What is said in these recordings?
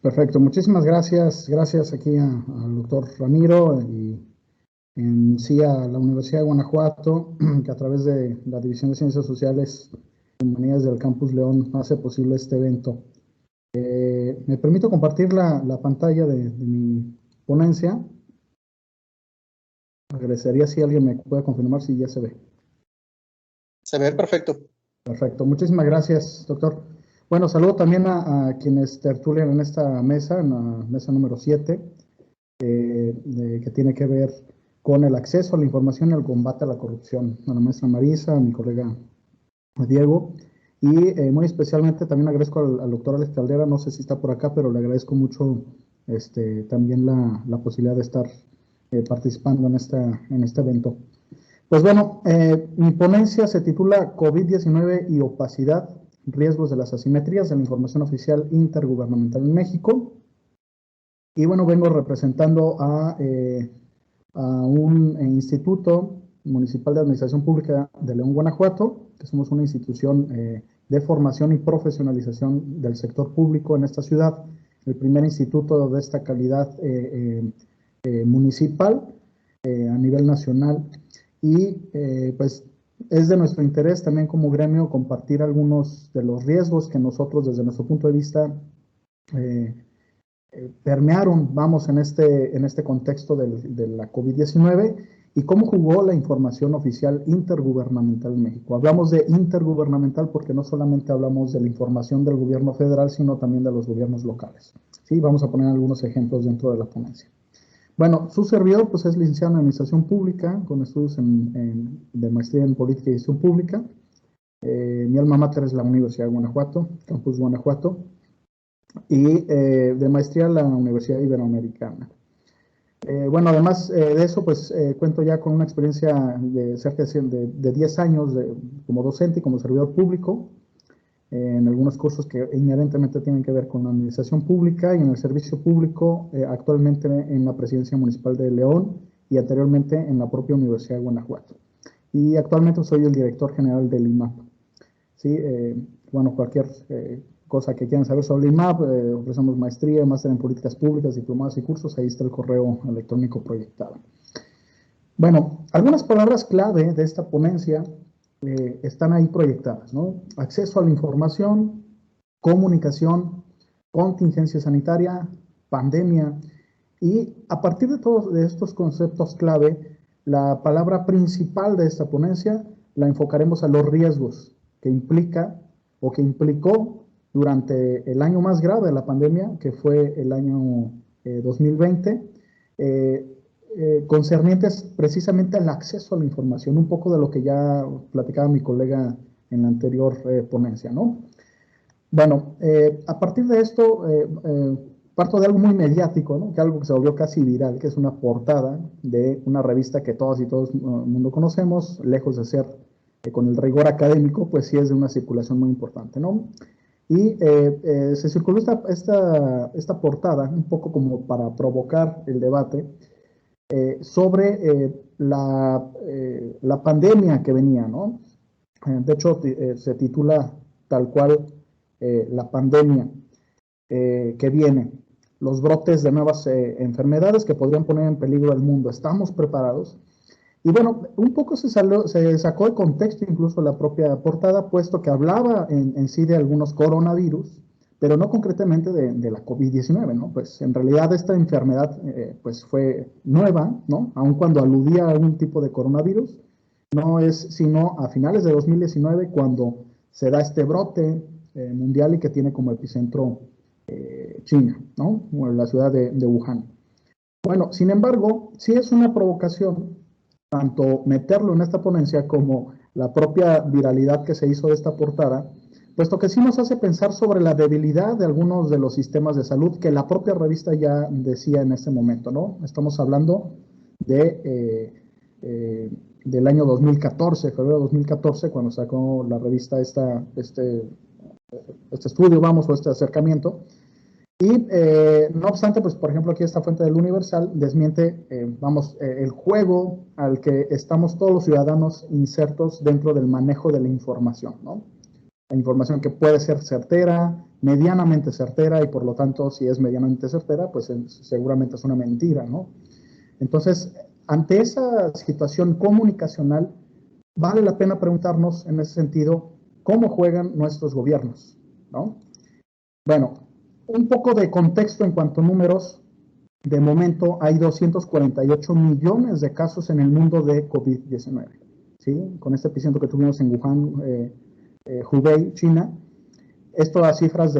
Perfecto, muchísimas gracias. Gracias aquí al doctor Ramiro y en sí a la Universidad de Guanajuato, que a través de la División de Ciencias Sociales y Humanidades del Campus León hace posible este evento. Me permito compartir la pantalla de mi ponencia. Agradecería si alguien me puede confirmar si ya se ve. Se ve perfecto. Perfecto, muchísimas gracias, doctor. Bueno, saludo también a quienes tertulian en esta mesa, en la mesa número 7, que tiene que ver con el acceso a la información y el combate a la corrupción. A la maestra Marisa, a mi colega Diego, y muy especialmente también agradezco al doctor Alex Caldera, no sé si está por acá, pero le agradezco mucho también la posibilidad de estar participando en este evento. Pues bueno, mi ponencia se titula COVID-19 y opacidad, riesgos de las asimetrías de la información oficial intergubernamental en México. Y bueno, vengo representando a un instituto municipal de administración pública de León, Guanajuato, que somos una institución de formación y profesionalización del sector público en esta ciudad, el primer instituto de esta calidad municipal a nivel nacional. Y pues es de nuestro interés también como gremio compartir algunos de los riesgos que nosotros desde nuestro punto de vista permearon, vamos, en este contexto de la COVID-19 y cómo jugó la información oficial intergubernamental en México. Hablamos de intergubernamental porque no solamente hablamos de la información del gobierno federal, sino también de los gobiernos locales. Sí, vamos a poner algunos ejemplos dentro de la ponencia. Bueno, su servidor pues, es licenciado en Administración Pública, con estudios de maestría en Política y Gestión Pública. Mi alma mater es la Universidad de Guanajuato, Campus Guanajuato, y de maestría en la Universidad Iberoamericana. Bueno, además de eso, pues cuento ya con una experiencia de cerca de 10 años como docente y como servidor público, en algunos cursos que inherentemente tienen que ver con la administración pública y en el servicio público, actualmente en la Presidencia Municipal de León y anteriormente en la propia Universidad de Guanajuato. Y actualmente soy el director general del IMAP. ¿Sí? Bueno, cualquier cosa que quieran saber sobre el IMAP, ofrecemos maestría, máster en políticas públicas, diplomados y cursos, ahí está el correo electrónico proyectado. Bueno, algunas palabras clave de esta ponencia están ahí proyectadas, ¿no? Acceso a la información, comunicación, contingencia sanitaria, pandemia, y a partir de todos estos conceptos clave, la palabra principal de esta ponencia la enfocaremos a los riesgos que implica o que implicó durante el año más grave de la pandemia, que fue el año 2020, concernientes precisamente al acceso a la información, un poco de lo que ya platicaba mi colega en la anterior ponencia, ¿no? Bueno, a partir de esto, parto de algo muy mediático, ¿no? Que algo que se volvió casi viral, que es una portada de una revista que todas y todo el mundo conocemos, lejos de ser con el rigor académico, pues sí es de una circulación muy importante, ¿no? Y se circuló esta portada un poco como para provocar el debate sobre la pandemia que venía, ¿no? De hecho, se titula tal cual la pandemia que viene, los brotes de nuevas enfermedades que podrían poner en peligro al mundo. ¿Estamos preparados? Y bueno, un poco se sacó de contexto incluso la propia portada, puesto que hablaba en sí de algunos coronavirus, pero no concretamente de la COVID-19, ¿no? Pues en realidad esta enfermedad pues fue nueva, ¿no? Aun cuando aludía a algún tipo de coronavirus, no es sino a finales de 2019 cuando se da este brote mundial y que tiene como epicentro China, ¿no? O la ciudad de Wuhan. Bueno, sin embargo, sí es una provocación tanto meterlo en esta ponencia como la propia viralidad que se hizo de esta portada, puesto que sí nos hace pensar sobre la debilidad de algunos de los sistemas de salud que la propia revista ya decía en ese momento, ¿no? Estamos hablando del año 2014, febrero de 2014, cuando sacó la revista este estudio, vamos, o este acercamiento. Y no obstante, pues por ejemplo aquí esta fuente del Universal desmiente, el juego al que estamos todos los ciudadanos insertos dentro del manejo de la información, ¿no? La información que puede ser certera, medianamente certera y por lo tanto, si es medianamente certera, pues seguramente es una mentira, ¿no? Entonces, ante esa situación comunicacional, vale la pena preguntarnos en ese sentido, ¿cómo juegan nuestros gobiernos? ¿No? Bueno, un poco de contexto en cuanto a números. De momento hay 248 millones de casos en el mundo de COVID-19, ¿sí? Con este epicentro que tuvimos en Wuhan, Hubei, China. Esto a cifras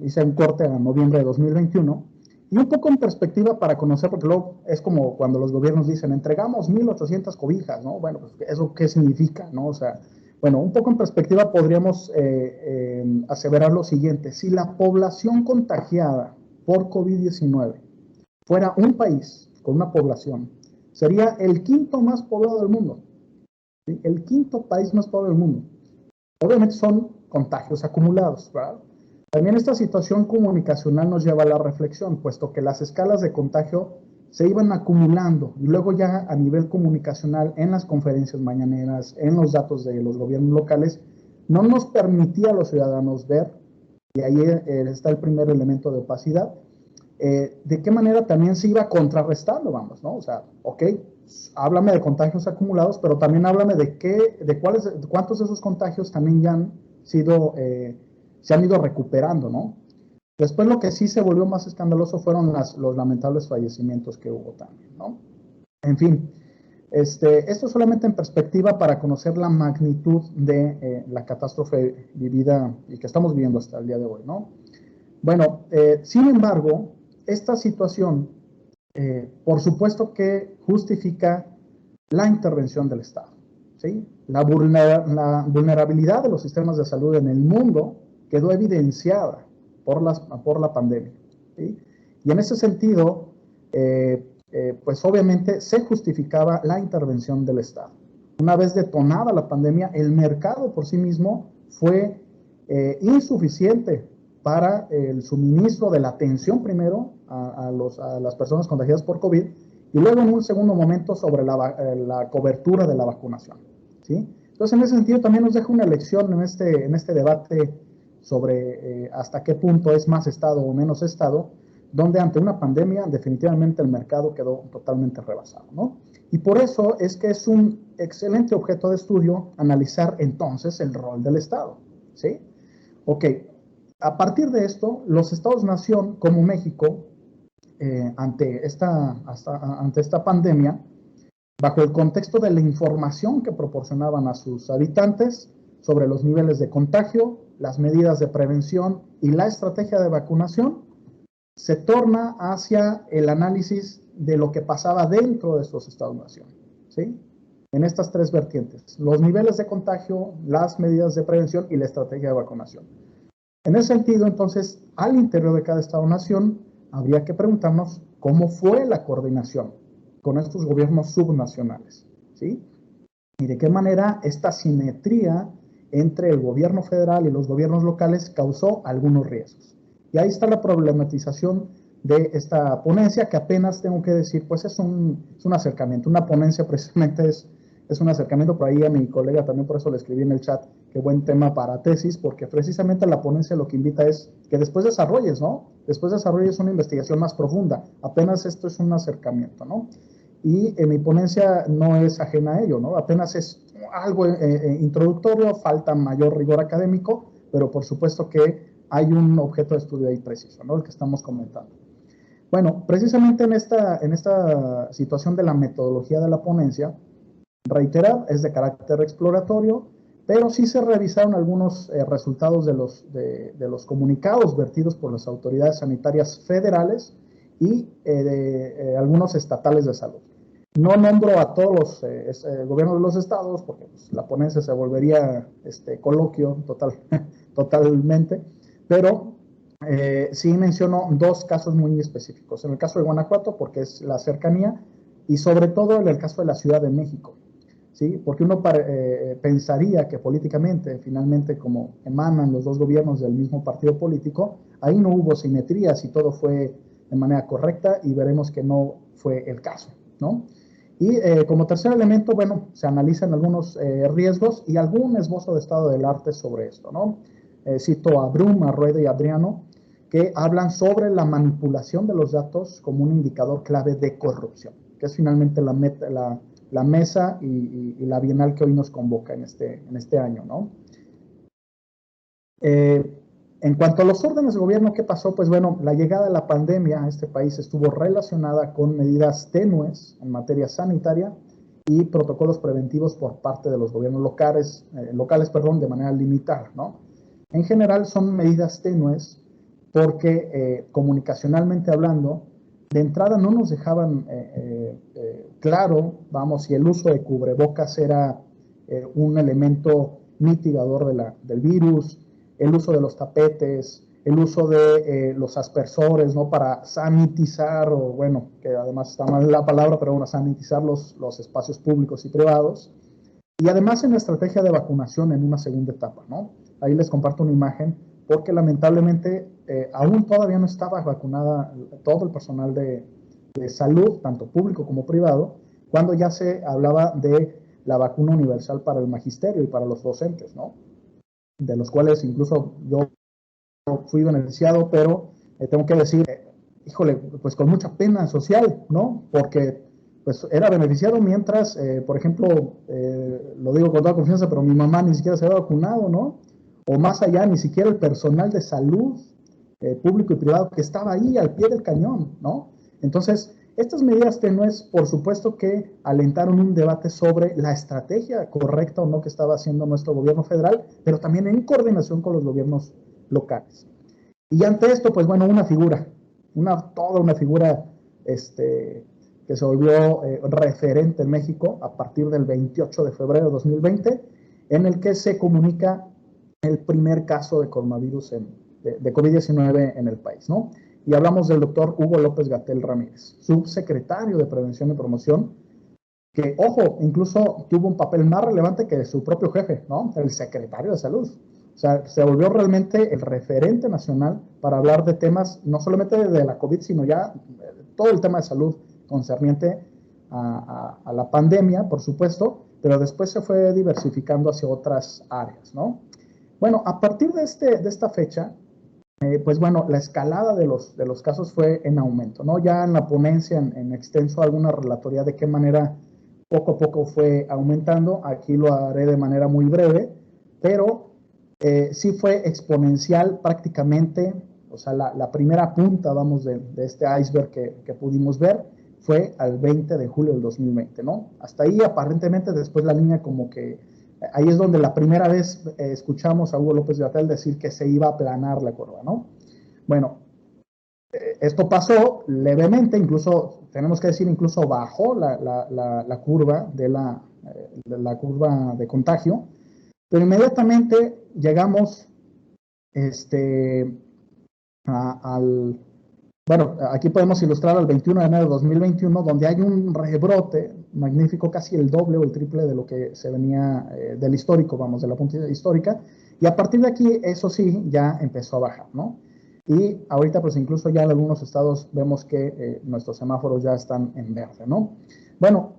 hice un corte a noviembre de 2021. Y un poco en perspectiva para conocer, porque luego es como cuando los gobiernos dicen, entregamos 1,800 cobijas, ¿no? Bueno, pues ¿eso qué significa, no? O sea, bueno, un poco en perspectiva podríamos aseverar lo siguiente. Si la población contagiada por COVID-19 fuera un país con una población, sería el quinto más poblado del mundo, ¿sí? El quinto país más poblado del mundo. Obviamente son contagios acumulados, ¿verdad? También esta situación comunicacional nos lleva a la reflexión, puesto que las escalas de contagio se iban acumulando y luego ya a nivel comunicacional en las conferencias mañaneras, en los datos de los gobiernos locales, no nos permitía a los ciudadanos ver, y ahí está el primer elemento de opacidad, de qué manera también se iba contrarrestando, vamos, ¿no? O sea, ok, háblame de contagios acumulados, pero también háblame cuántos de esos contagios también ya han sido, se han ido recuperando, ¿no? Después lo que sí se volvió más escandaloso fueron los lamentables fallecimientos que hubo también, ¿no? En fin, esto solamente en perspectiva para conocer la magnitud de la catástrofe vivida y que estamos viviendo hasta el día de hoy, ¿no? Bueno, sin embargo, esta situación, por supuesto que justifica la intervención del Estado, ¿sí? La vulnerabilidad de los sistemas de salud en el mundo quedó evidenciada por la pandemia, ¿sí? Y en ese sentido, pues obviamente se justificaba la intervención del Estado. Una vez detonada la pandemia, el mercado por sí mismo fue insuficiente para el suministro de la atención primero a las personas contagiadas por COVID y luego en un segundo momento sobre la cobertura de la vacunación, ¿sí? Entonces, en ese sentido también nos deja una lección en este debate sobre hasta qué punto es más Estado o menos Estado, donde ante una pandemia definitivamente el mercado quedó totalmente rebasado, ¿no? Y por eso es que es un excelente objeto de estudio analizar entonces el rol del Estado, ¿sí? Ok, a partir de esto, los Estados-nación como México, ante esta pandemia, bajo el contexto de la información que proporcionaban a sus habitantes sobre los niveles de contagio, las medidas de prevención y la estrategia de vacunación, se torna hacia el análisis de lo que pasaba dentro de estos Estados-nación, ¿sí? En estas tres vertientes, los niveles de contagio, las medidas de prevención y la estrategia de vacunación. En ese sentido, entonces, al interior de cada Estado-nación, habría que preguntarnos cómo fue la coordinación con estos gobiernos subnacionales, ¿sí? Y de qué manera esta simetría entre el gobierno federal y los gobiernos locales causó algunos riesgos. Y ahí está la problematización de esta ponencia, que apenas tengo que decir, pues es un acercamiento. Una ponencia precisamente es un acercamiento, por ahí a mi colega también por eso le escribí en el chat, qué buen tema para tesis, porque precisamente la ponencia lo que invita es que después desarrolles, ¿no? Después desarrolles una investigación más profunda. Apenas esto es un acercamiento, ¿no? Y mi ponencia no es ajena a ello, ¿no? Apenas es algo introductorio, falta mayor rigor académico, pero por supuesto que hay un objeto de estudio ahí preciso, ¿no? El que estamos comentando. Bueno, precisamente en esta situación de la metodología de la ponencia, reiterar, es de carácter exploratorio, pero sí se revisaron algunos resultados de los comunicados vertidos por las autoridades sanitarias federales y algunos estatales de salud. No nombro a todos los gobiernos de los estados, porque pues, la ponencia se volvería coloquio totalmente, pero sí menciono dos casos muy específicos. En el caso de Guanajuato, porque es la cercanía, y sobre todo en el caso de la Ciudad de México, ¿sí? Porque uno pensaría que políticamente, finalmente, como emanan los dos gobiernos del mismo partido político, ahí no hubo simetrías y todo fue de manera correcta y veremos que no fue el caso, ¿no? Y como tercer elemento, bueno, se analizan algunos riesgos y algún esbozo de estado del arte sobre esto, ¿no? cito a Brum, a Rueda y a Adriano, que hablan sobre la manipulación de los datos como un indicador clave de corrupción, que es finalmente la mesa y la bienal que hoy nos convoca en este año, ¿no? En cuanto a los órdenes de gobierno, ¿qué pasó? Pues bueno, la llegada de la pandemia a este país estuvo relacionada con medidas tenues en materia sanitaria y protocolos preventivos por parte de los gobiernos locales, de manera limitada, ¿no? En general son medidas tenues porque comunicacionalmente hablando, de entrada no nos dejaban claro, vamos, si el uso de cubrebocas era un elemento mitigador del virus, el uso de los tapetes, el uso de los aspersores, ¿no? Para sanitizar, o bueno, que además está mal la palabra, pero bueno, sanitizar los espacios públicos y privados. Y además en la estrategia de vacunación en una segunda etapa, ¿no? Ahí les comparto una imagen, porque lamentablemente aún todavía no estaba vacunada todo el personal de salud, tanto público como privado, cuando ya se hablaba de la vacuna universal para el magisterio y para los docentes, ¿no? De los cuales incluso yo fui beneficiado, pero tengo que decir, híjole, pues con mucha pena social, ¿no? Porque pues era beneficiado mientras, por ejemplo, lo digo con toda confianza, pero mi mamá ni siquiera se había vacunado, ¿no? O más allá, ni siquiera el personal de salud, público y privado, que estaba ahí al pie del cañón, ¿no? Entonces, estas medidas tenues, por supuesto que alentaron un debate sobre la estrategia correcta o no que estaba haciendo nuestro gobierno federal, pero también en coordinación con los gobiernos locales. Y ante esto, pues bueno, toda una figura que se volvió referente en México a partir del 28 de febrero de 2020, en el que se comunica el primer caso de coronavirus de COVID-19 en el país, ¿no? Y hablamos del doctor Hugo López-Gatell Ramírez, subsecretario de Prevención y Promoción, que, ojo, incluso tuvo un papel más relevante que su propio jefe, ¿no? El secretario de Salud. O sea, se volvió realmente el referente nacional para hablar de temas, no solamente de la COVID, sino ya todo el tema de salud concerniente a la pandemia, por supuesto, pero después se fue diversificando hacia otras áreas, ¿no? Bueno, a partir de esta fecha, pues bueno, la escalada de los casos fue en aumento, ¿no? Ya en la ponencia, en extenso, alguna relatoría de qué manera poco a poco fue aumentando. Aquí lo haré de manera muy breve, pero sí fue exponencial prácticamente. O sea, la primera punta, vamos, de este iceberg que pudimos ver fue al 20 de julio del 2020, ¿no? Hasta ahí, aparentemente, después la línea como que ahí es donde la primera vez escuchamos a Hugo López-Gatell decir que se iba a aplanar la curva, ¿no? Bueno, esto pasó levemente, incluso, tenemos que decir, incluso bajó la curva de la curva de contagio, pero inmediatamente llegamos al, bueno, aquí podemos ilustrar al 21 de enero de 2021, donde hay un rebrote magnífico, casi el doble o el triple de lo que se venía del histórico, vamos, de la punta histórica, y a partir de aquí, eso sí, ya empezó a bajar, ¿no? Y ahorita, pues incluso ya en algunos estados vemos que nuestros semáforos ya están en verde, ¿no? Bueno,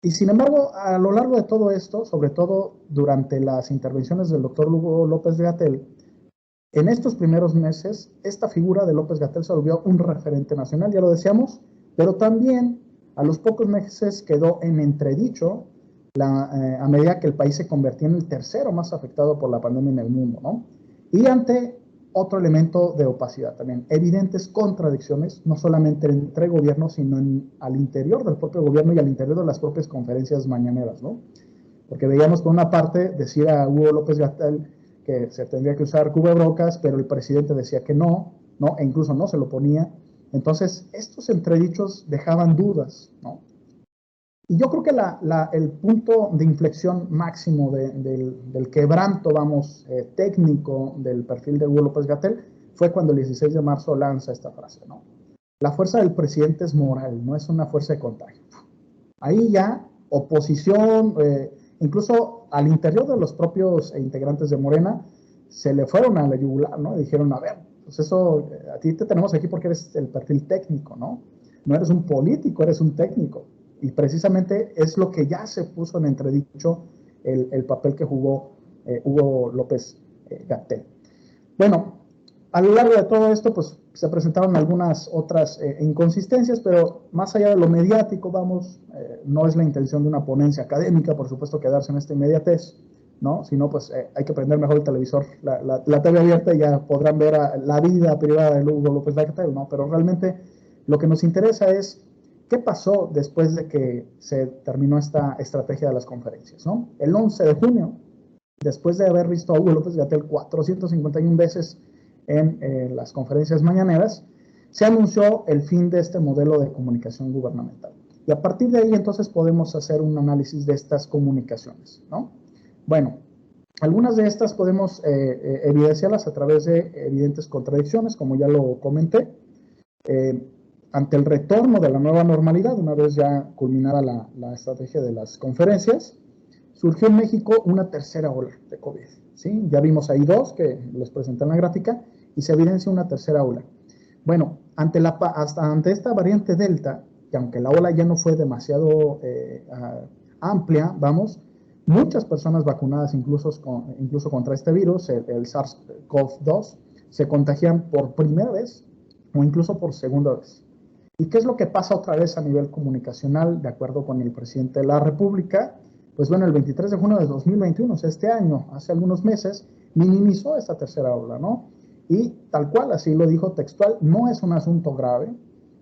y sin embargo, a lo largo de todo esto, sobre todo durante las intervenciones del doctor Hugo López-Gatell, en estos primeros meses, esta figura de López-Gatell se volvió un referente nacional, ya lo decíamos, pero también a los pocos meses quedó en entredicho a medida que el país se convertía en el tercero más afectado por la pandemia en el mundo, ¿no? Y ante otro elemento de opacidad también, evidentes contradicciones, no solamente entre gobiernos, sino al interior del propio gobierno y al interior de las propias conferencias mañaneras, ¿no? Porque veíamos por una parte decir a Hugo López-Gatell que se tendría que usar cubrebocas, pero el presidente decía que no, e incluso no se lo ponía. Entonces, estos entredichos dejaban dudas, ¿no? Y yo creo que el punto de inflexión máximo del quebranto, vamos, técnico del perfil de Hugo López-Gatell fue cuando el 16 de marzo lanza esta frase, ¿no? La fuerza del presidente es moral, no es una fuerza de contagio. Ahí ya, oposición, incluso al interior de los propios integrantes de Morena, se le fueron a la yugular, ¿no? Dijeron, a ver, pues eso, a ti te tenemos aquí porque eres el perfil técnico, ¿no? No eres un político, eres un técnico. Y precisamente es lo que ya se puso en entredicho el papel que jugó Hugo López-Gatell. Bueno, a lo largo de todo esto, pues se presentaron algunas otras inconsistencias, pero más allá de lo mediático, vamos, no es la intención de una ponencia académica, por supuesto, quedarse en esta inmediatez, ¿no? Sino, pues hay que prender mejor el televisor, la TV abierta, y ya podrán ver la vida privada de Hugo López Gatell, ¿no? Pero realmente lo que nos interesa es qué pasó después de que se terminó esta estrategia de las conferencias, ¿no? El 11 de junio, después de haber visto a Hugo López Gatell 451 veces en las conferencias mañaneras, se anunció el fin de este modelo de comunicación gubernamental. Y a partir de ahí entonces podemos hacer un análisis de estas comunicaciones, ¿no? Bueno, algunas de estas podemos evidenciarlas a través de evidentes contradicciones, como ya lo comenté. Ante el retorno de la nueva normalidad, una vez ya culminada la estrategia de las conferencias, surgió en México una tercera ola de COVID, ¿sí? Ya vimos ahí dos que les presenté en la gráfica y se evidencia una tercera ola. Bueno, ante esta variante Delta, que aunque la ola ya no fue demasiado amplia, vamos, muchas personas vacunadas incluso contra este virus, el SARS-CoV-2, se contagian por primera vez o incluso por segunda vez. ¿Y qué es lo que pasa otra vez a nivel comunicacional, de acuerdo con el presidente de la República? Pues bueno, el 23 de junio de 2021, o sea, este año, hace algunos meses, minimizó esta tercera ola, ¿no? Y tal cual, así lo dijo textual, no es un asunto grave,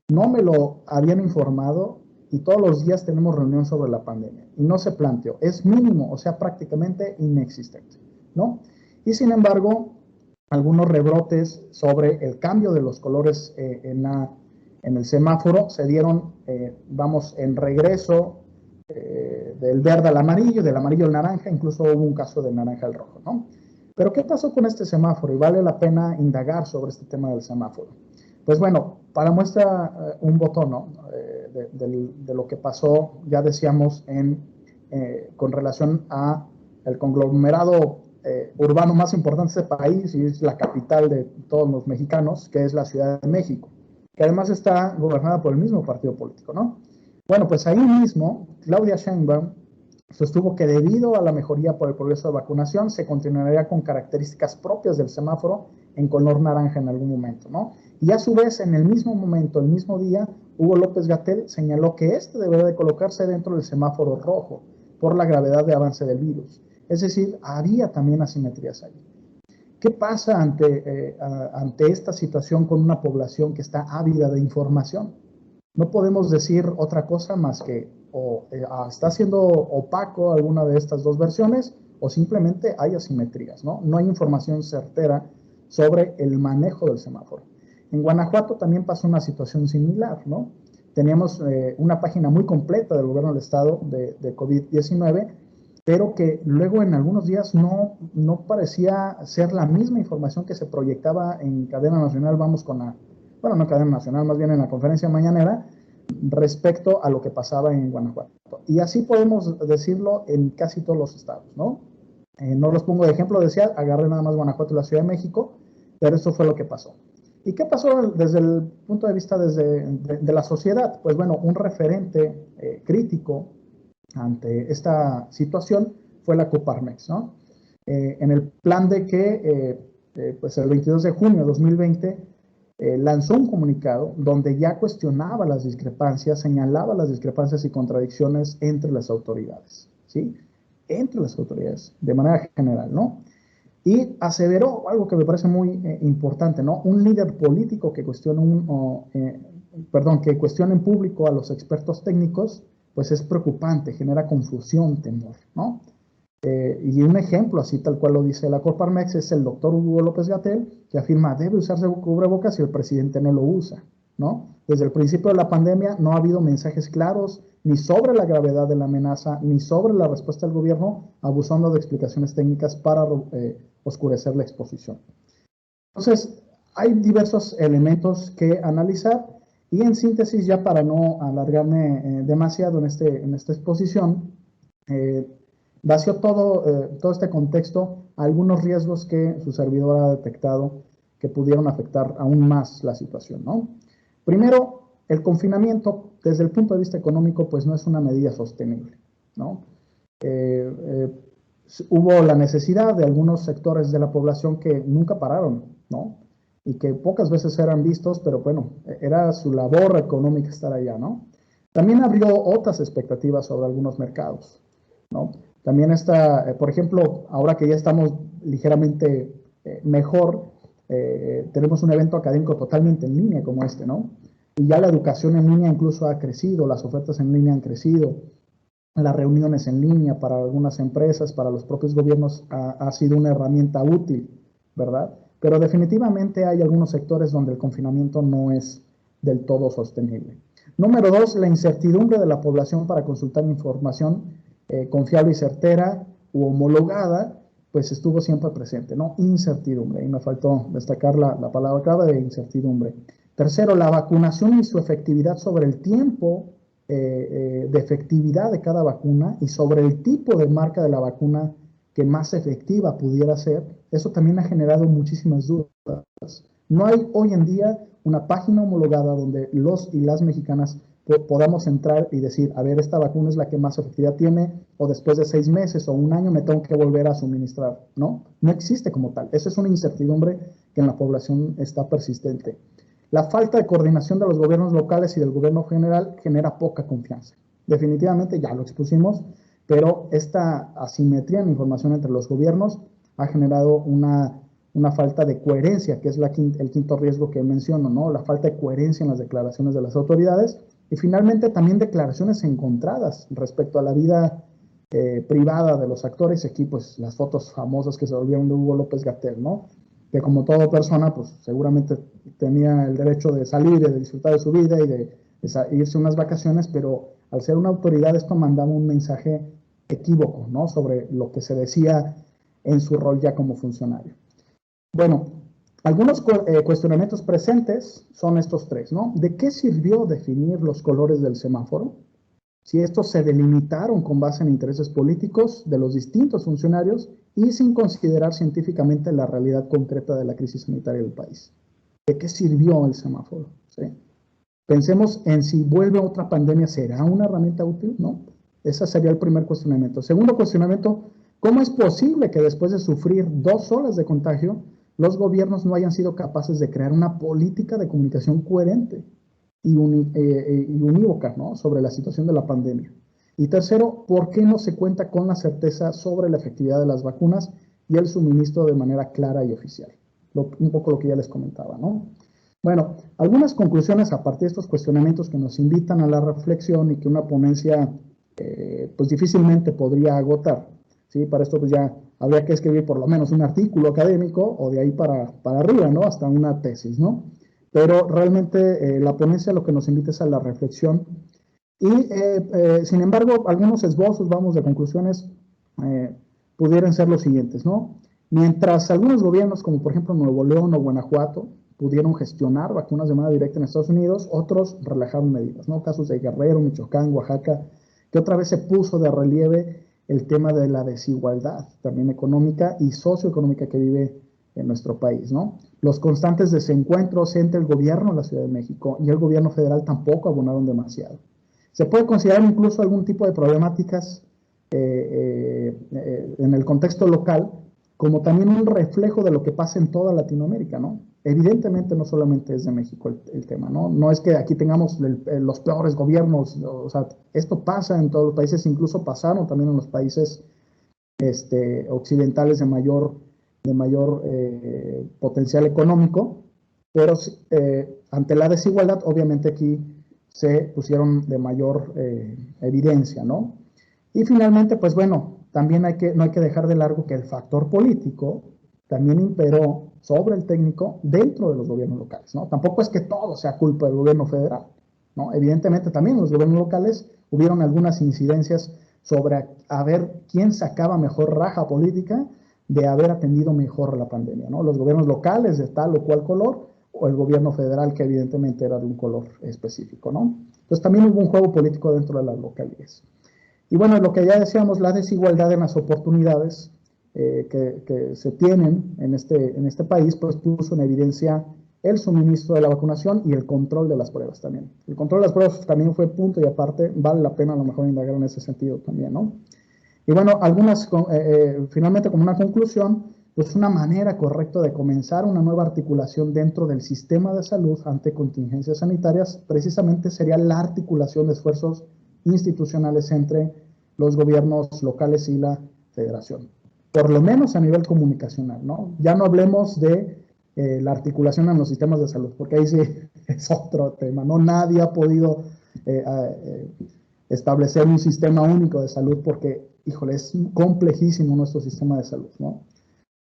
no me lo habían informado y todos los días tenemos reunión sobre la pandemia. Y no se planteó, es mínimo, o sea, prácticamente inexistente, ¿no? Y sin embargo, algunos rebrotes sobre el cambio de los colores en el semáforo se dieron, vamos, en regreso del verde al amarillo, del amarillo al naranja, incluso hubo un caso del naranja al rojo, ¿no? Pero ¿qué pasó con este semáforo? Y vale la pena indagar sobre este tema del semáforo. Pues bueno, para muestra un botón, ¿no? De lo que pasó, ya decíamos, con relación a el conglomerado urbano más importante de este país, y es la capital de todos los mexicanos, que es la Ciudad de México, que además está gobernada por el mismo partido político, ¿no? Bueno, pues ahí mismo, Claudia Sheinbaum sostuvo que debido a la mejoría por el progreso de vacunación, se continuaría con características propias del semáforo en color naranja en algún momento, ¿no? Y a su vez, en el mismo momento, el mismo día, Hugo López Gatell señaló que este debería de colocarse dentro del semáforo rojo por la gravedad de avance del virus. Es decir, había también asimetrías ahí. ¿Qué pasa ante esta situación con una población que está ávida de información? No podemos decir otra cosa más que o está siendo opaco alguna de estas dos versiones o simplemente hay asimetrías, ¿no? No hay información certera sobre el manejo del semáforo. En Guanajuato también pasó una situación similar, ¿no? Teníamos una página muy completa del gobierno del estado de COVID-19, pero que luego en algunos días no parecía ser la misma información que se proyectaba en cadena nacional, vamos con la, bueno, no cadena nacional, más bien en la conferencia mañanera, respecto a lo que pasaba en Guanajuato. Y así podemos decirlo en casi todos los estados, ¿no? No los pongo de ejemplo, decía, agarré nada más Guanajuato y la Ciudad de México, pero eso fue lo que pasó. ¿Y qué pasó desde el punto de vista de la sociedad? Pues bueno, un referente crítico ante esta situación fue la Coparmex, ¿no? En el plan de que, pues el 22 de junio de 2020, lanzó un comunicado donde ya cuestionaba las discrepancias, señalaba las discrepancias y contradicciones entre las autoridades, ¿sí? Entre las autoridades, de manera general, ¿no? Y aseveró algo que me parece muy importante, ¿no? Un líder político que cuestiona que cuestione en público a los expertos técnicos, pues es preocupante, genera confusión, temor, ¿no? Y un ejemplo, así tal cual lo dice la Coparmex, es el doctor Hugo López Gatell, que afirma debe usarse cubrebocas y el presidente no lo usa, ¿no? Desde el principio de la pandemia no ha habido mensajes claros ni sobre la gravedad de la amenaza, ni sobre la respuesta del gobierno, abusando de explicaciones técnicas para oscurecer la exposición. Entonces, hay diversos elementos que analizar y en síntesis, ya para no alargarme demasiado en esta exposición, vació todo este contexto a algunos riesgos que su servidor ha detectado que pudieron afectar aún más la situación, ¿no? Primero, el confinamiento, desde el punto de vista económico, pues no es una medida sostenible, ¿no? hubo la necesidad de algunos sectores de la población que nunca pararon, ¿no? Y que pocas veces eran vistos, pero bueno, era su labor económica estar allá, ¿no? También abrió otras expectativas sobre algunos mercados, ¿no? También está, por ejemplo, ahora que ya estamos ligeramente mejor, tenemos un evento académico totalmente en línea como este, ¿no? Y ya la educación en línea incluso ha crecido, las ofertas en línea han crecido, las reuniones en línea para algunas empresas, para los propios gobiernos, ha sido una herramienta útil, ¿verdad? Pero definitivamente hay algunos sectores donde el confinamiento no es del todo sostenible. Número dos, la incertidumbre de la población para consultar información confiable y certera u homologada, pues estuvo siempre presente, ¿no? Incertidumbre, y me faltó destacar la palabra clave de incertidumbre. Tercero, la vacunación y su efectividad sobre el tiempo de efectividad de cada vacuna y sobre el tipo de marca de la vacuna que más efectiva pudiera ser, eso también ha generado muchísimas dudas. No hay hoy en día una página homologada donde los y las mexicanas podamos entrar y decir, a ver, esta vacuna es la que más efectividad tiene, o después de 6 meses o un año me tengo que volver a suministrar, ¿no? No existe como tal. Esa es una incertidumbre que en la población está persistente. La falta de coordinación de los gobiernos locales y del gobierno general genera poca confianza. Definitivamente, ya lo expusimos, pero esta asimetría en la información entre los gobiernos ha generado una falta de coherencia, que es el quinto riesgo que menciono, ¿no? La falta de coherencia en las declaraciones de las autoridades y finalmente también declaraciones encontradas respecto a la vida privada de los actores. Aquí, pues, las fotos famosas que se volvieron de Hugo López-Gatell, ¿no? Que como toda persona, pues seguramente tenía el derecho de salir y de disfrutar de su vida y de irse unas vacaciones, pero al ser una autoridad esto mandaba un mensaje equívoco, ¿no? Sobre lo que se decía en su rol ya como funcionario. Bueno, algunos cuestionamientos presentes son estos tres, ¿no? ¿De qué sirvió definir los colores del semáforo? Si estos se delimitaron con base en intereses políticos de los distintos funcionarios y sin considerar científicamente la realidad concreta de la crisis sanitaria del país. ¿De qué sirvió el semáforo? ¿Sí? Pensemos en si vuelve otra pandemia, ¿será una herramienta útil? No. Ese sería el primer cuestionamiento. Segundo cuestionamiento, ¿cómo es posible que después de sufrir 2 olas de contagio, los gobiernos no hayan sido capaces de crear una política de comunicación coherente y unívoca, ¿no? Sobre la situación de la pandemia? Y tercero, ¿por qué no se cuenta con la certeza sobre la efectividad de las vacunas y el suministro de manera clara y oficial? Un poco lo que ya les comentaba, ¿no? Bueno, algunas conclusiones a partir de estos cuestionamientos que nos invitan a la reflexión y que una ponencia pues difícilmente podría agotar, ¿sí? Para esto pues ya habría que escribir por lo menos un artículo académico o de ahí para arriba, ¿no? Hasta una tesis, ¿no? Pero realmente la ponencia lo que nos invita es a la reflexión y sin embargo algunos esbozos, vamos, de conclusiones pudieran ser los siguientes, ¿no? Mientras algunos gobiernos como por ejemplo Nuevo León o Guanajuato pudieron gestionar vacunas de manera directa en Estados Unidos, otros relajaron medidas, ¿no? Casos de Guerrero, Michoacán, Oaxaca, que otra vez se puso de relieve el tema de la desigualdad, también económica y socioeconómica que vive en nuestro país, ¿no? Los constantes desencuentros entre el gobierno de la Ciudad de México y el gobierno federal tampoco abonaron demasiado. Se puede considerar incluso algún tipo de problemáticas en el contexto local como también un reflejo de lo que pasa en toda Latinoamérica, ¿no? Evidentemente no solamente es de México el tema, ¿no? No es que aquí tengamos los peores gobiernos, o sea, esto pasa en todos los países, incluso pasaron también en los países occidentales de mayor potencial económico, pero ante la desigualdad, obviamente aquí se pusieron de mayor evidencia, ¿no? Y finalmente, pues bueno, también no hay que dejar de largo que el factor político también imperó sobre el técnico dentro de los gobiernos locales, ¿no? Tampoco es que todo sea culpa del gobierno federal, ¿no? Evidentemente también en los gobiernos locales hubieron algunas incidencias sobre a ver quién sacaba mejor raja política de haber atendido mejor la pandemia, ¿no? Los gobiernos locales de tal o cual color o el gobierno federal que evidentemente era de un color específico, ¿no? Entonces también hubo un juego político dentro de las localidades. Y bueno, lo que ya decíamos, la desigualdad en las oportunidades que se tienen en este país, pues puso en evidencia el suministro de la vacunación y el control de las pruebas también. El control de las pruebas también fue punto y aparte, vale la pena a lo mejor indagar en ese sentido también, ¿no? Y bueno, finalmente como una conclusión, pues una manera correcta de comenzar una nueva articulación dentro del sistema de salud ante contingencias sanitarias, precisamente sería la articulación de esfuerzos institucionales entre los gobiernos locales y la federación, por lo menos a nivel comunicacional, ¿no? Ya no hablemos de la articulación en los sistemas de salud, porque ahí sí es otro tema, ¿no? Nadie ha podido establecer un sistema único de salud porque, híjole, es complejísimo nuestro sistema de salud, ¿no?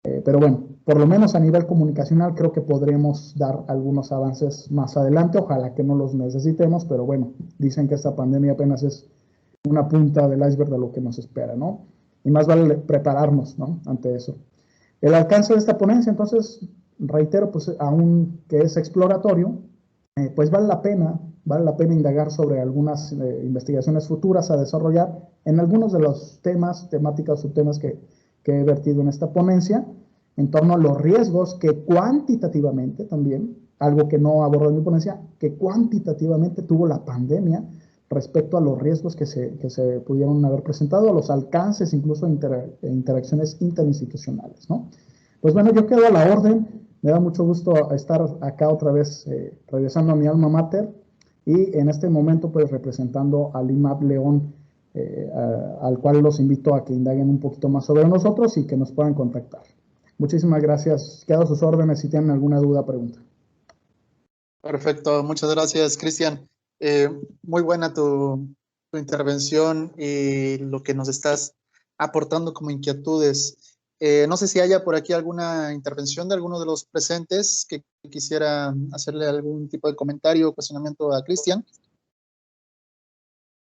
Pero bueno, por lo menos a nivel comunicacional creo que podremos dar algunos avances más adelante, ojalá que no los necesitemos, pero bueno, dicen que esta pandemia apenas es una punta del iceberg de lo que nos espera, ¿no? Y más vale prepararnos, ¿no? Ante eso. El alcance de esta ponencia, entonces, reitero, pues aún que es exploratorio, pues vale la pena indagar sobre algunas investigaciones futuras a desarrollar en algunos de los temas, temáticas, subtemas que he vertido en esta ponencia, en torno a los riesgos que cuantitativamente también, algo que no abordo en mi ponencia, que cuantitativamente tuvo la pandemia respecto a los riesgos que se pudieron haber presentado, a los alcances, incluso interacciones interinstitucionales, ¿no? Pues bueno, yo quedo a la orden. Me da mucho gusto estar acá otra vez, regresando a mi alma mater, y en este momento pues representando al IMAP León, al cual los invito a que indaguen un poquito más sobre nosotros y que nos puedan contactar. Muchísimas gracias. Quedo a sus órdenes si tienen alguna duda o pregunta. Perfecto, muchas gracias, Cristian. Muy buena tu intervención y lo que nos estás aportando como inquietudes. No sé si haya por aquí alguna intervención de alguno de los presentes que quisiera hacerle algún tipo de comentario o cuestionamiento a Cristian.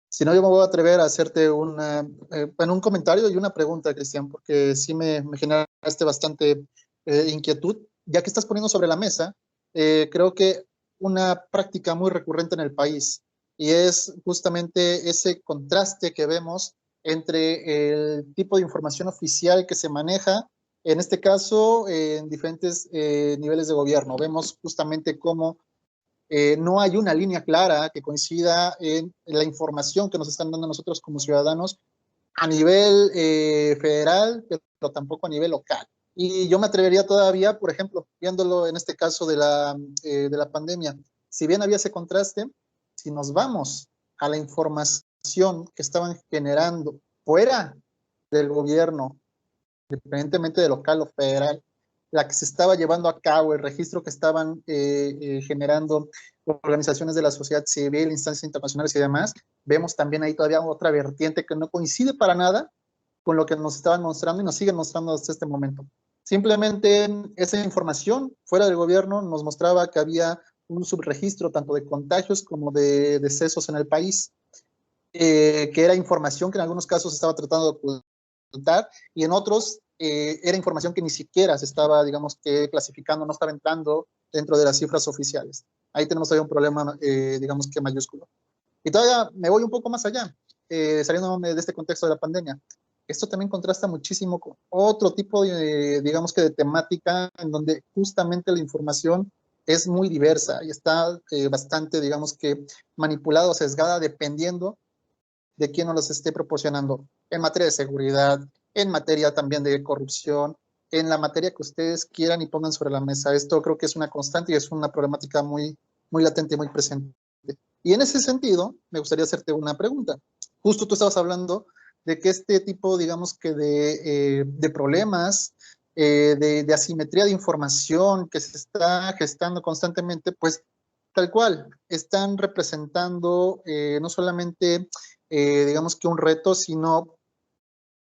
Si no, yo me voy a atrever a hacerte un comentario y una pregunta, Cristian, porque sí me generaste bastante inquietud. Ya que estás poniendo sobre la mesa, creo que una práctica muy recurrente en el país, y es justamente ese contraste que vemos entre el tipo de información oficial que se maneja, en este caso, en diferentes niveles de gobierno. Vemos justamente cómo no hay una línea clara que coincida en la información que nos están dando nosotros como ciudadanos a nivel federal, pero tampoco a nivel local. Y yo me atrevería todavía, por ejemplo, viéndolo en este caso de la pandemia, si bien había ese contraste, si nos vamos a la información que estaban generando fuera del gobierno, independientemente de local o federal, la que se estaba llevando a cabo, el registro que estaban generando organizaciones de la sociedad civil, instancias internacionales y demás, vemos también ahí todavía otra vertiente que no coincide para nada con lo que nos estaban mostrando y nos siguen mostrando hasta este momento. Simplemente esa información fuera del gobierno nos mostraba que había un subregistro tanto de contagios como de decesos en el país, que era información que en algunos casos se estaba tratando de ocultar y en otros era información que ni siquiera se estaba, digamos, que clasificando, no estaba entrando dentro de las cifras oficiales. Ahí tenemos todavía un problema, digamos, que mayúsculo. Y todavía me voy un poco más allá, saliendo de este contexto de la pandemia. Esto también contrasta muchísimo con otro tipo de, digamos, que de temática en donde justamente la información es muy diversa y está bastante, digamos, que manipulada o sesgada dependiendo de quién nos los esté proporcionando, en materia de seguridad, en materia también de corrupción, en la materia que ustedes quieran y pongan sobre la mesa. Esto creo que es una constante y es una problemática muy, muy latente y muy presente. Y en ese sentido, me gustaría hacerte una pregunta. Justo tú estabas hablando de que este tipo, digamos que de problemas, de asimetría de información que se está gestando constantemente, pues tal cual, están representando no solamente digamos que un reto, sino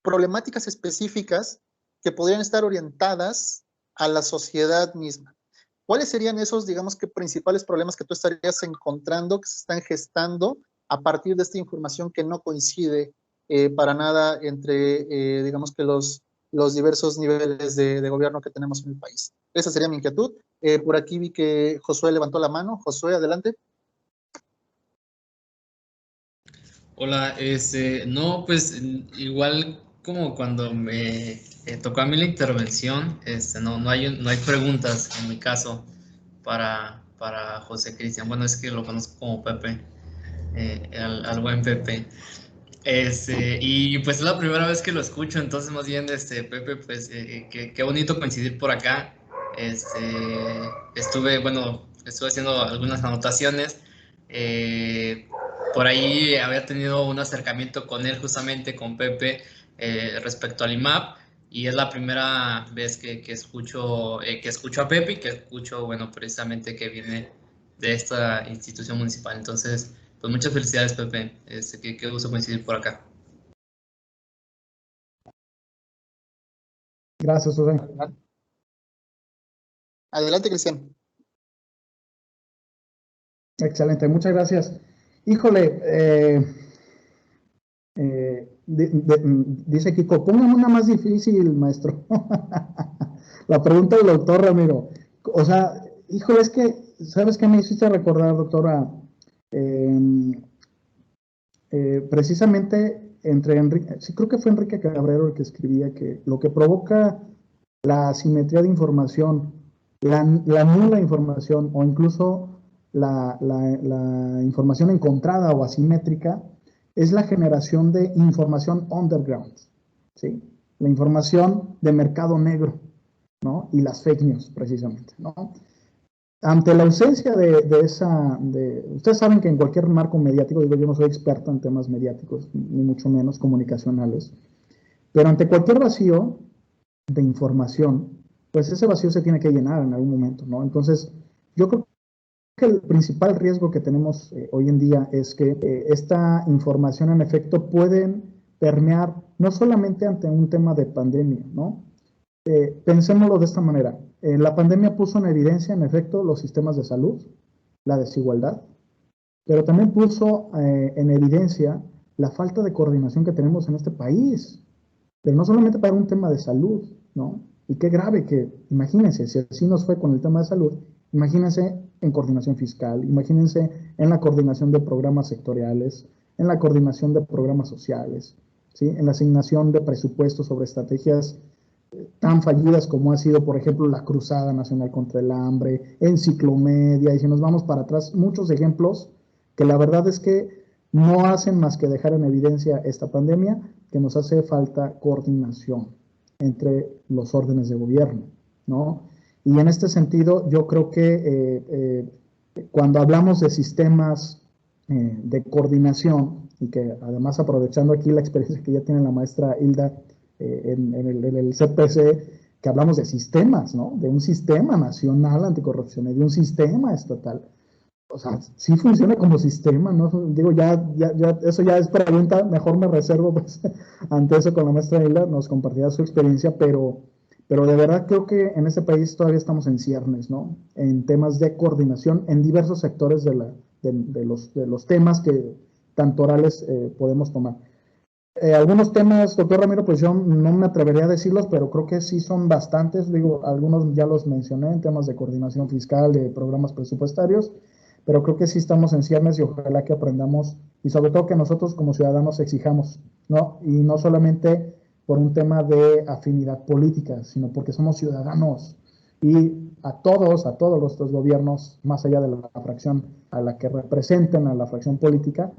problemáticas específicas que podrían estar orientadas a la sociedad misma. ¿Cuáles serían esos, digamos que principales problemas que tú estarías encontrando que se están gestando a partir de esta información que no coincide para nada entre, digamos que los diversos niveles de gobierno que tenemos en el país? Esa sería mi inquietud. Por aquí vi que Josué levantó la mano. Josué, adelante. Hola, no, pues igual como cuando me tocó a mí la intervención, no hay preguntas en mi caso para José Cristian. Bueno, es que lo conozco como Pepe, al buen Pepe. Y pues es la primera vez que lo escucho, entonces más bien, Pepe, pues qué bonito coincidir por acá. Estuve haciendo algunas anotaciones. Por ahí había tenido un acercamiento con él, justamente con Pepe, respecto al IMAP, y es la primera vez que escucho a Pepe y que escucho, bueno, precisamente que viene de esta institución municipal. Entonces, pues muchas felicidades, Pepe. Qué gusto coincidir por acá. Gracias, José. Adelante, Cristian. Excelente, muchas gracias. Híjole, dice Kiko, póngame una más difícil, maestro. La pregunta del doctor Ramiro. O sea, híjole, es que, ¿sabes qué me hiciste recordar, doctora? Precisamente entre Enrique, sí creo que fue Enrique Cabrero el que escribía que lo que provoca la asimetría de información, la nula información o incluso la información encontrada o asimétrica es la generación de información underground, ¿sí? La información de mercado negro, ¿no? Y las fake news, precisamente, ¿no? Ante la ausencia ustedes saben que en cualquier marco mediático, digo, yo no soy experto en temas mediáticos, ni mucho menos comunicacionales, pero ante cualquier vacío de información, pues ese vacío se tiene que llenar en algún momento, ¿no? Entonces, yo creo que el principal riesgo que tenemos hoy en día es que esta información en efecto pueden permear no solamente ante un tema de pandemia, ¿no? Pensémoslo de esta manera. La pandemia puso en evidencia, en efecto, los sistemas de salud, la desigualdad, pero también puso en evidencia la falta de coordinación que tenemos en este país, pero no solamente para un tema de salud, ¿no? Y qué grave que, imagínense, si así nos fue con el tema de salud, imagínense en coordinación fiscal, imagínense en la coordinación de programas sectoriales, en la coordinación de programas sociales, ¿sí? En la asignación de presupuestos sobre estrategias tan fallidas como ha sido, por ejemplo, la Cruzada Nacional contra el Hambre, Enciclomedia, y si nos vamos para atrás, muchos ejemplos que la verdad es que no hacen más que dejar en evidencia esta pandemia, que nos hace falta coordinación entre los órdenes de gobierno, ¿no? Y en este sentido, yo creo que cuando hablamos de sistemas de coordinación, y que además aprovechando aquí la experiencia que ya tiene la maestra Hilda en el CPC, que hablamos de sistemas, ¿no? De un sistema nacional anticorrupción y de un sistema estatal. O sea, sí funciona como sistema, ¿no? Digo, eso ya es pregunta, mejor me reservo, pues, ante eso con la maestra Hilda, nos compartirá su experiencia, pero de verdad creo que en este país todavía estamos en ciernes, ¿no? En temas de coordinación en diversos sectores de los temas que tanto orales podemos tomar. Algunos temas, doctor Ramiro, pues yo no me atrevería a decirlos, pero creo que sí son bastantes. Digo, algunos ya los mencioné en temas de coordinación fiscal, de programas presupuestarios, pero creo que sí estamos en ciernes y ojalá que aprendamos y sobre todo que nosotros como ciudadanos exijamos, ¿no? Y no solamente por un tema de afinidad política, sino porque somos ciudadanos y a todos los gobiernos, más allá de la fracción a la que representen, a la fracción política,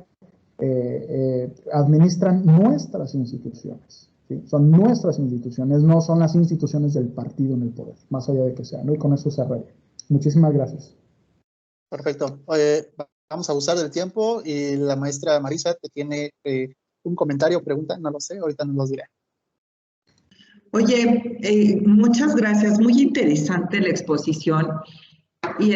administran nuestras instituciones, ¿sí? Son nuestras instituciones, no son las instituciones del partido en el poder, más allá de que sea, ¿no? Y con eso cerraré. Muchísimas gracias. Perfecto. Vamos a usar del tiempo y la maestra Marisa te tiene un comentario o pregunta, no lo sé, ahorita nos los dirá. Oye, muchas gracias, muy interesante la exposición. Y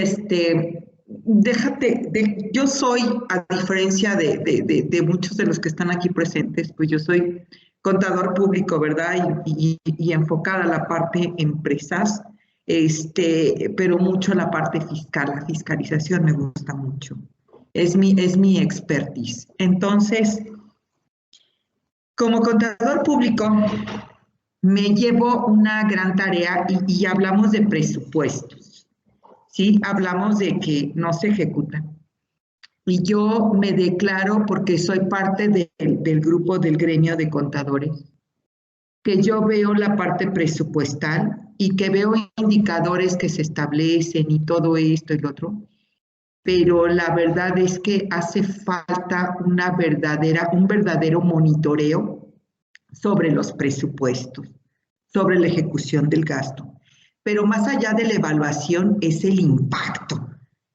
yo soy, a diferencia de muchos de los que están aquí presentes, pues yo soy contador público, ¿verdad? Y enfocada a la parte empresas, pero mucho a la parte fiscal, la fiscalización me gusta mucho. Es mi expertise. Entonces, como contador público, me llevo una gran tarea y hablamos de presupuestos, ¿sí? Hablamos de que no se ejecutan. Y yo me declaro, porque soy parte del grupo del gremio de contadores, que yo veo la parte presupuestal y que veo indicadores que se establecen y todo esto y lo otro. pero la verdad es que hace falta un verdadero monitoreo sobre los presupuestos, sobre la ejecución del gasto. Pero más allá de la evaluación es el impacto.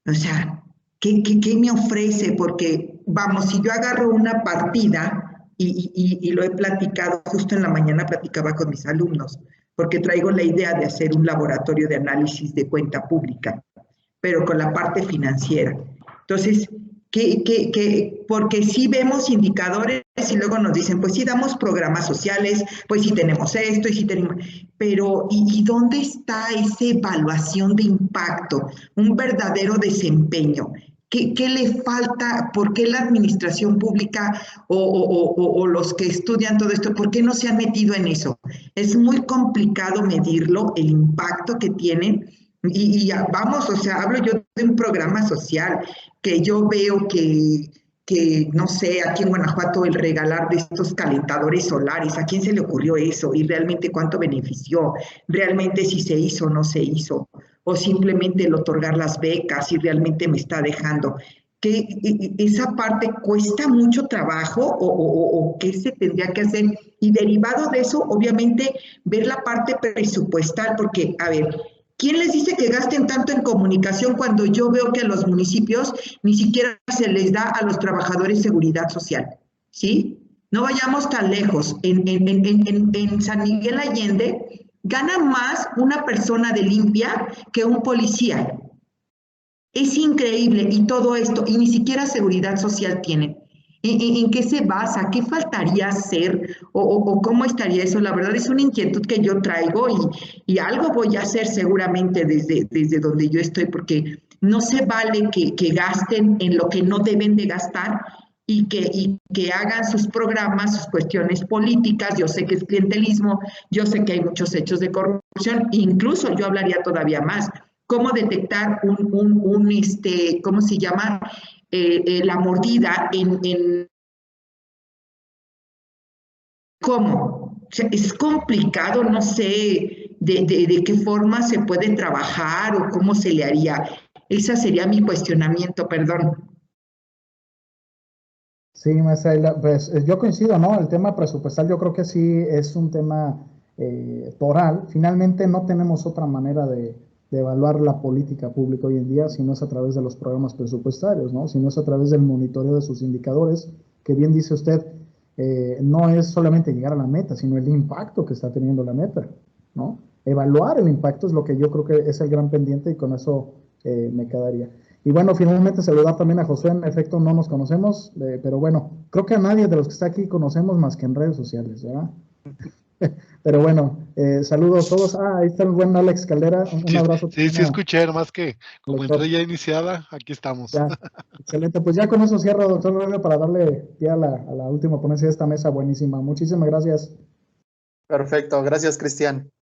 O sea, ¿qué me ofrece? Porque, vamos, si yo agarro una partida, y lo he platicado, justo en la mañana platicaba con mis alumnos, porque traigo la idea de hacer un laboratorio de análisis de cuenta pública, pero con la parte financiera. Entonces, porque sí vemos indicadores y luego nos dicen, pues sí damos programas sociales, pues sí tenemos esto y sí tenemos, pero ¿y dónde está esa evaluación de impacto? Un verdadero desempeño. ¿Qué le falta? ¿Por qué la administración pública o los que estudian todo esto, por qué no se han metido en eso? Es muy complicado medirlo, el impacto que tienen. Y vamos, o sea, hablo yo de un programa social que yo veo que, no sé, aquí en Guanajuato el regalar de estos calentadores solares, ¿a quién se le ocurrió eso? Y realmente cuánto benefició, realmente si se hizo o no se hizo, o simplemente el otorgar las becas y realmente me está dejando. Que esa parte cuesta mucho trabajo o qué se tendría que hacer. Y derivado de eso, obviamente, ver la parte presupuestal, porque, a ver, ¿quién les dice que gasten tanto en comunicación cuando yo veo que a los municipios ni siquiera se les da a los trabajadores seguridad social? ¿Sí? No vayamos tan lejos. En San Miguel Allende gana más una persona de limpia que un policía. Es increíble y todo esto, y ni siquiera seguridad social tienen. ¿En qué se basa? ¿Qué faltaría hacer? ¿O cómo estaría eso? La verdad es una inquietud que yo traigo y algo voy a hacer seguramente desde donde yo estoy, porque no se vale que gasten en lo que no deben de gastar y que hagan sus programas, sus cuestiones políticas. Yo sé que es clientelismo, yo sé que hay muchos hechos de corrupción, incluso yo hablaría todavía más. ¿Cómo detectar ¿cómo se llama? La mordida ¿cómo? O sea, es complicado, no sé de qué forma se puede trabajar o cómo se le haría. Ese sería mi cuestionamiento, perdón. Sí, maestra, pues yo coincido, ¿no? El tema presupuestal yo creo que sí es un tema toral. Finalmente no tenemos otra manera de evaluar la política pública hoy en día si no es a través de los programas presupuestarios, ¿no? Si no es a través del monitoreo de sus indicadores, que bien dice usted, no es solamente llegar a la meta, sino el impacto que está teniendo la meta, ¿no? Evaluar el impacto es lo que yo creo que es el gran pendiente y con eso me quedaría. Y bueno, finalmente saludar también a Josué. En efecto, no nos conocemos, pero bueno, creo que a nadie de los que está aquí conocemos más que en redes sociales, ¿verdad? Pero bueno, saludos a todos. Ahí está el buen Alex Caldera. Un abrazo. Sí, escuché, nomás que como entré ya iniciada, aquí estamos. Ya, excelente. Pues ya con eso cierro, doctor Rodrigo, para darle pie a la última ponencia de esta mesa buenísima. Muchísimas gracias. Perfecto, gracias, Cristian.